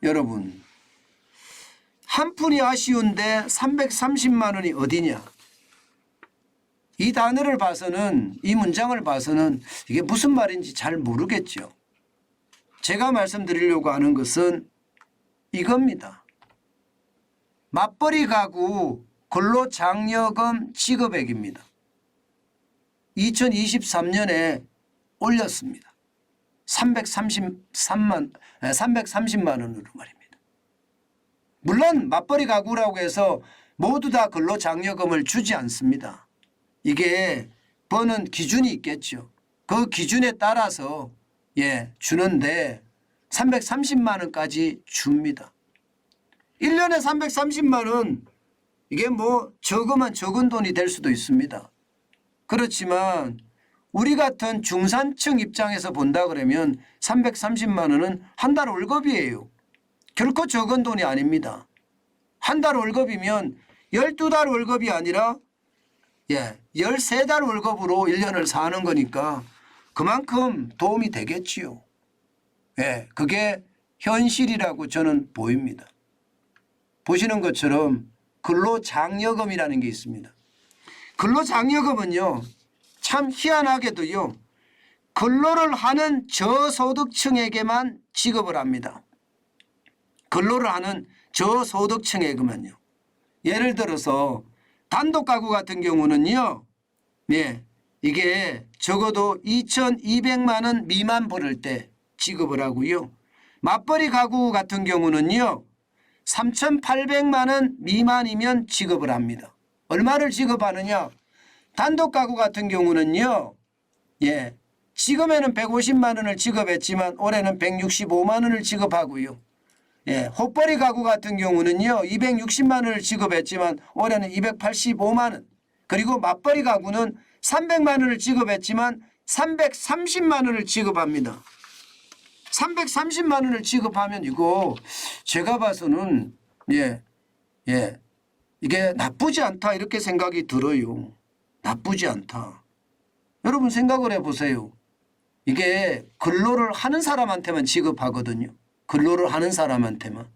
여러분, 한 푼이 아쉬운데 330만 원이 어디냐. 이 단어를 봐서는, 이 문장을 봐서는 이게 무슨 말인지 잘 모르겠죠. 제가 말씀드리려고 하는 것은 이겁니다. 맞벌이 가구 근로장려금 지급액입니다. 2023년에 올렸습니다. 330만 원으로 말입니다. 물론 맞벌이 가구라고 해서 모두 다 근로장려금을 주지 않습니다. 이게 버는 기준이 있겠죠. 그 기준에 따라서 주는데 330만 원까지 줍니다. 1년에 330만 원, 이게 뭐 적으면 적은 돈이 될 수도 있습니다. 그렇지만 우리 같은 중산층 입장에서 본다 그러면 330만 원은 한 달 월급이에요. 결코 적은 돈이 아닙니다. 한 달 월급이면 12달 월급이 아니라 13달 월급으로 1년을 사는 거니까 그만큼 도움이 되겠지요. 그게 현실이라고 저는 보입니다. 보시는 것처럼 근로장려금이라는 게 있습니다. 근로장려금은요, 참 희한하게도요, 근로를 하는 저소득층에게만 지급을 합니다. 근로를 하는 저소득층에게만요. 예를 들어서 단독가구 같은 경우는요, 이게 적어도 2,200만 원 미만 벌을 때 지급을 하고요. 맞벌이 가구 같은 경우는요, 3,800만 원 미만이면 지급을 합니다. 얼마를 지급하느냐? 단독가구 같은 경우는요, 지금에는 150만 원을 지급했지만 올해는 165만 원을 지급하고요. 호벌이 가구 같은 경우는요, 260만 원을 지급했지만 올해는 285만 원. 그리고 맞벌이 가구는 300만 원을 지급했지만 330만 원을 지급합니다. 330만 원을 지급하면 이거 제가 봐서는 이게 나쁘지 않다 이렇게 생각이 들어요. 나쁘지 않다. 여러분 생각을 해보세요. 이게 근로를 하는 사람한테만 지급하거든요. 근로를 하는 사람한테만.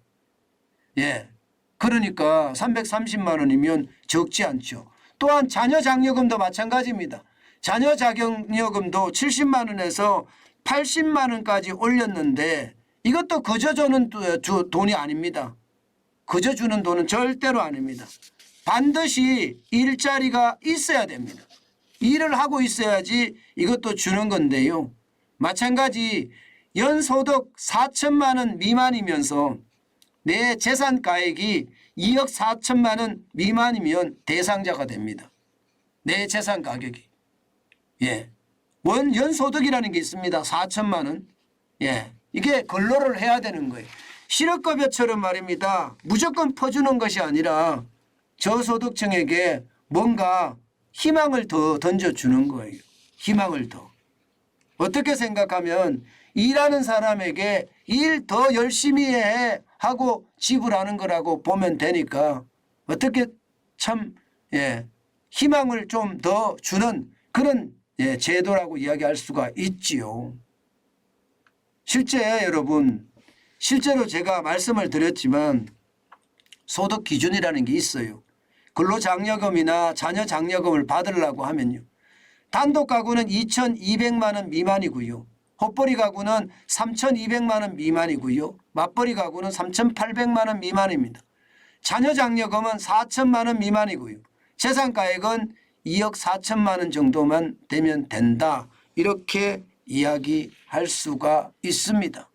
그러니까 330만 원이면 적지 않죠. 또한 자녀장려금도 마찬가지입니다. 자녀장려금도 70만 원에서 80만 원까지 올렸는데 이것도 그저 주는 돈이 아닙니다. 그저 주는 돈은 절대로 아닙니다. 반드시 일자리가 있어야 됩니다. 일을 하고 있어야지 이것도 주는 건데요. 마찬가지 연소득 4천만 원 미만이면서 내 재산가액이 2억 4천만 원 미만이면 대상자가 됩니다. 내 재산 가격이. 연소득이라는 게 있습니다. 4천만 원. 이게 근로를 해야 되는 거예요. 실업급여처럼 말입니다. 무조건 퍼주는 것이 아니라 저소득층에게 뭔가 희망을 더 던져주는 거예요. 희망을 더. 어떻게 생각하면 일하는 사람에게 일 더 열심히 해 하고 지불하는 거라고 보면 되니까 어떻게 참 희망을 좀 더 주는 그런 제도라고 이야기할 수가 있지요. 실제 여러분, 실제로 제가 말씀을 드렸지만 소득 기준이라는 게 있어요. 근로장려금이나 자녀장려금을 받으려고 하면요. 단독가구는 2,200만 원 미만이고요. 호벌이 가구는 3,200만 원 미만이고요. 맞벌이 가구는 3,800만 원 미만입니다. 자녀장려금은 4천만 원 미만이고요. 재산가액은 2억 4천만 원 정도만 되면 된다. 이렇게 이야기할 수가 있습니다.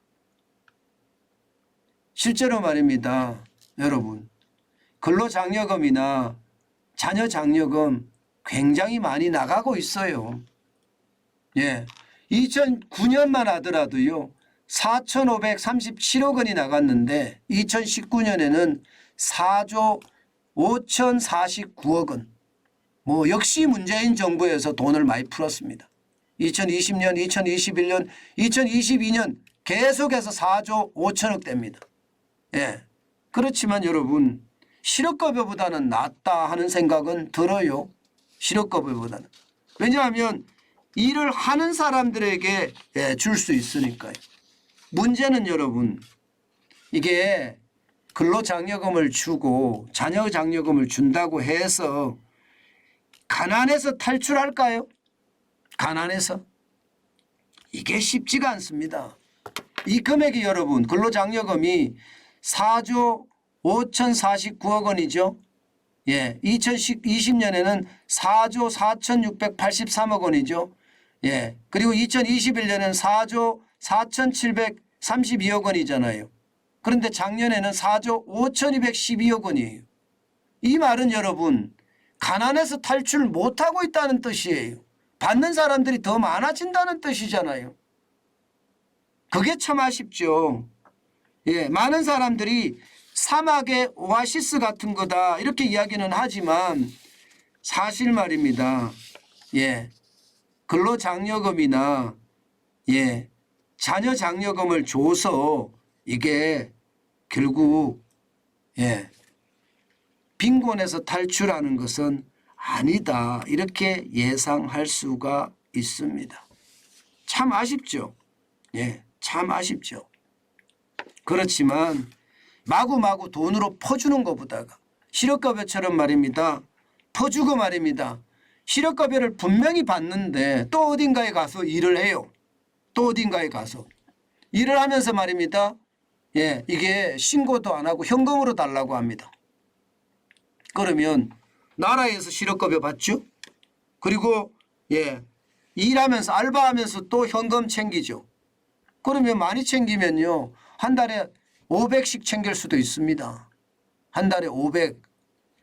실제로 말입니다. 여러분, 근로장려금이나 자녀장려금 굉장히 많이 나가고 있어요. 2009년만 하더라도요. 4,537억 원이 나갔는데 2019년에는 4조 5,049억 원. 역시 문재인 정부에서 돈을 많이 풀었습니다. 2020년, 2021년, 2022년 계속해서 4조 5천억 대입니다. 그렇지만 여러분 실업급여보다는 낫다 하는 생각은 들어요. 실업급여보다는. 왜냐하면 일을 하는 사람들에게 줄 수 있으니까요. 문제는 여러분 이게 근로장려금을 주고 자녀장려금을 준다고 해서 가난에서 탈출할까요? 가난에서? 이게 쉽지가 않습니다. 이 금액이 여러분 근로장려금이 4조 5,049억 원이죠. 예, 2020년에는 4조 4,683억 원이죠. 예, 그리고 2021년에는 4조 4,732억 원이잖아요. 그런데 작년에는 4조 5,212억 원이에요. 이 말은 여러분 가난에서 탈출 못하고 있다는 뜻이에요. 받는 사람들이 더 많아진다는 뜻이잖아요. 그게 참 아쉽죠. 예, 많은 사람들이 사막의 오아시스 같은 거다 이렇게 이야기는 하지만 사실 말입니다. 예, 근로장려금이나 예, 자녀장려금을 줘서 이게 결국 예, 빈곤에서 탈출하는 것은 아니다 이렇게 예상할 수가 있습니다. 참 아쉽죠. 예, 참 아쉽죠. 그렇지만 마구마구 돈으로 퍼주는 것보다가 실업급여처럼 말입니다. 퍼주고 말입니다. 실업급여를 분명히 받는데 또 어딘가에 가서 일을 해요. 또 어딘가에 가서 일을 하면서 말입니다. 예, 이게 신고도 안 하고 현금으로 달라고 합니다. 그러면 나라에서 실업급여 받죠. 그리고 예, 일하면서 알바하면서 또 현금 챙기죠. 그러면 많이 챙기면요. 한 달에 500씩 챙길 수도 있습니다. 한 달에 500.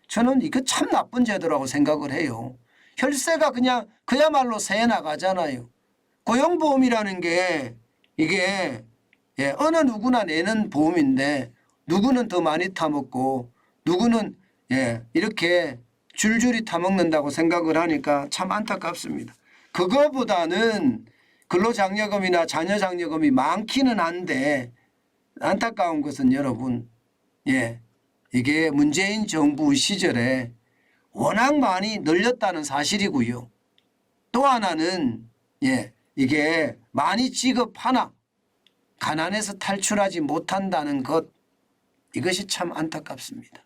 저는 이거 참 나쁜 제도라고 생각을 해요. 혈세가 그냥 그야말로 새 나가잖아요. 고용보험이라는 게 이게 예, 어느 누구나 내는 보험인데 누구는 더 많이 타먹고 누구는 예, 이렇게 줄줄이 타먹는다고 생각을 하니까 참 안타깝습니다. 그거보다는 근로장려금이나 자녀장려금이 많기는 한데 안타까운 것은 여러분 예, 이게 문재인 정부 시절에 워낙 많이 늘렸다는 사실이고요. 또 하나는 예, 이게 많이 지급하나 가난에서 탈출하지 못한다는 것 이것이 참 안타깝습니다.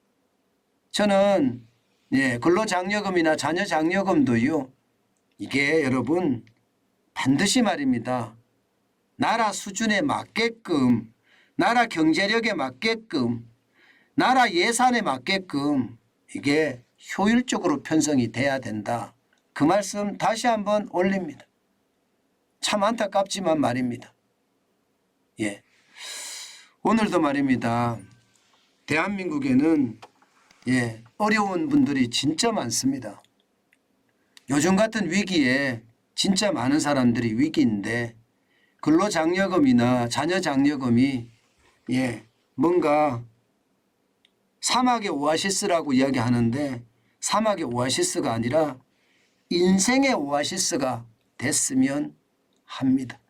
저는 예, 근로장려금이나 자녀장려금도요. 이게 여러분 반드시 말입니다. 나라 수준에 맞게끔 나라 경제력에 맞게끔 나라 예산에 맞게끔 이게 효율적으로 편성이 돼야 된다. 그 말씀 다시 한번 올립니다. 참 안타깝지만 말입니다. 예, 오늘도 말입니다. 대한민국에는 예, 어려운 분들이 진짜 많습니다. 요즘 같은 위기에 진짜 많은 사람들이 위기인데 근로장려금이나 자녀장려금이 예, 뭔가 사막의 오아시스라고 이야기하는데 사막의 오아시스가 아니라 인생의 오아시스가 됐으면 합니다.